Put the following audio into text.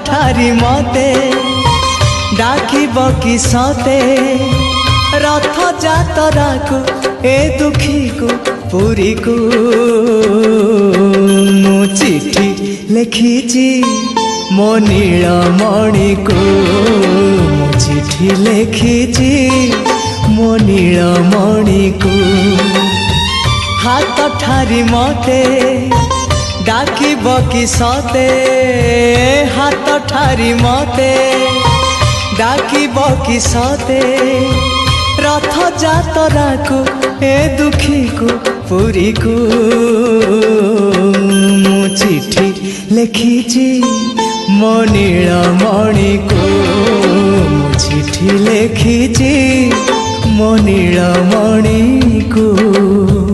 ठारी मते डाकिब कि सते रथ जातरा को ए दुखी को पुरी को मु चिठी लिखिची मो नीलमणि को मु चिठी लिखिची मो नीलमणि को हाथ ठारी मते डाकिब कि सते हाथ ठारी मते डाकिब कि सते रथ जातरा को ए दुखी को पुरी को मु चिठी लिखिची मो नीलमणि को मु चिठी लिखिची मो नीलमणि को।